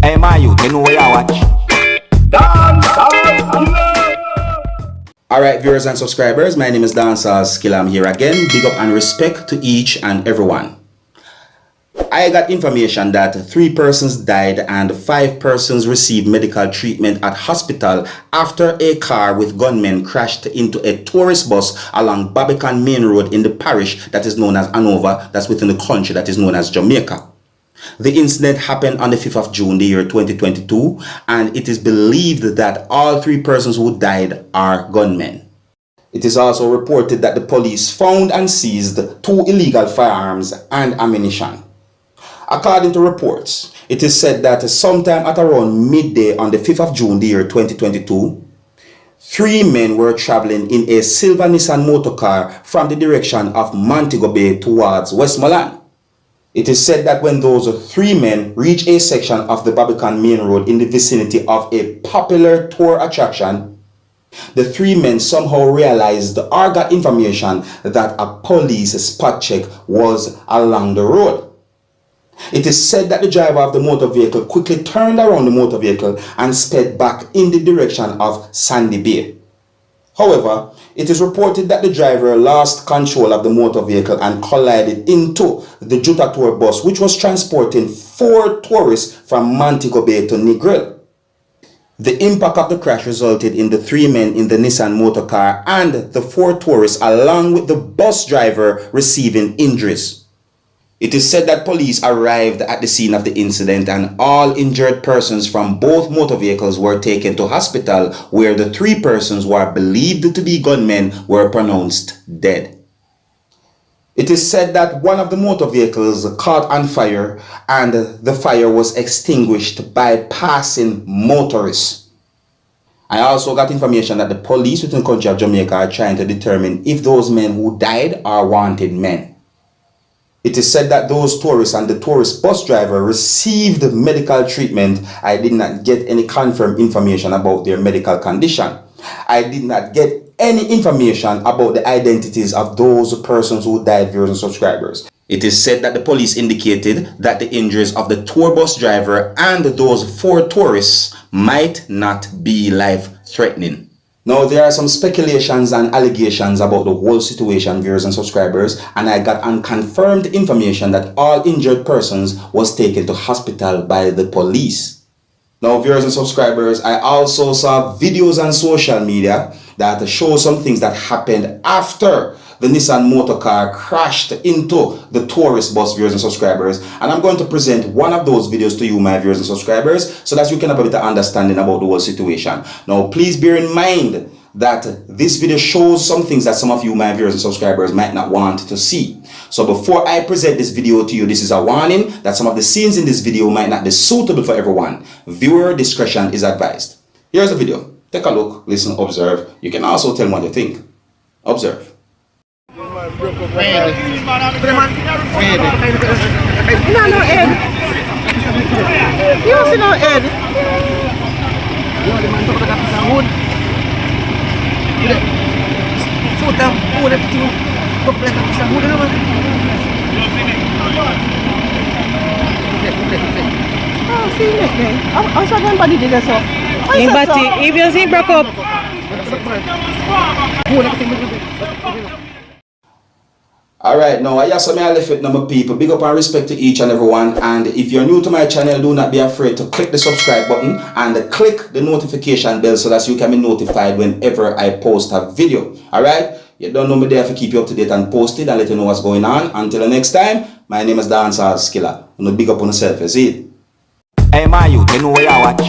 Hey man, you know where you watch? Dancehall skilla. Alright viewers and subscribers, my name is Dancehall skilla. I'm here again. Big up and respect to each and everyone. I got information that 3 persons died and 5 persons received medical treatment at hospital after a car with gunmen crashed into a tourist bus along Barbican Main Road in the parish that is known as Hanover, that's within the country that is known as Jamaica. The incident happened on the 5th of June, the year 2022, and it is believed that all 3 persons who died are gunmen. It is also reported that the police found and seized 2 illegal firearms and ammunition. According to reports, it is said that sometime at around midday on the 5th of June, the year 2022, 3 men were traveling in a silver Nissan motorcar from the direction of Montego Bay towards Westmoreland. It is said that when those 3 men reached a section of the Barbican Main Road in the vicinity of a popular tour attraction, the 3 men somehow realized or got information that a police spot check was along the road. It is said that the driver of the motor vehicle quickly turned around the motor vehicle and sped back in the direction of Sandy Bay. However, it is reported that the driver lost control of the motor vehicle and collided into the Jutta tour bus, which was transporting 4 tourists from Montego Bay to Negril. The impact of the crash resulted in the 3 men in the Nissan motor car and the 4 tourists along with the bus driver receiving injuries. It is said that police arrived at the scene of the incident and all injured persons from both motor vehicles were taken to hospital, where the 3 persons who are believed to be gunmen were pronounced dead. It is said that one of the motor vehicles caught on fire and the fire was extinguished by passing motorists. I also got information that the police within the country of Jamaica are trying to determine if those men who died are wanted men. It is said that those tourists and the tourist bus driver received medical treatment. I did not get any confirmed information about their medical condition. I did not get any information about the identities of those persons who died, viewers and subscribers. It is said that the police indicated that the injuries of the tour bus driver and those 4 tourists might not be life-threatening. Now, there are some speculations and allegations about the whole situation, viewers and subscribers, and I got unconfirmed information that all injured persons was taken to hospital by the police. Now, viewers and subscribers, I also saw videos on social media that show some things that happened after the Nissan motor car crashed into the tourist bus, viewers and subscribers, and I'm going to present one of those videos to you, my viewers and subscribers, so that you can have a better understanding about the whole situation. Now, please bear in mind that this video shows some things that some of you, my viewers and subscribers, might not want to see. So before I present this video to you, this is a warning that some of the scenes in this video might not be suitable for everyone. Viewer discretion is advised. Here's the video. Take a look, listen, observe. You can also tell me what you think. Observe. No, Ed. You don't see no Ed. Oh, see you next day. I saw somebody did that so. If you see broke up. Alright, now I just may left it number people. Big up and respect to each and everyone. And if you're new to my channel, do not be afraid to click the subscribe button and click the notification bell so that you can be notified whenever I post a video. Alright, you don't know me there to keep you up to date and posted and let you know what's going on. Until the next time, my name is Dancehall skilla. Big up on yourself, you see it? Hey man, you know where you watch?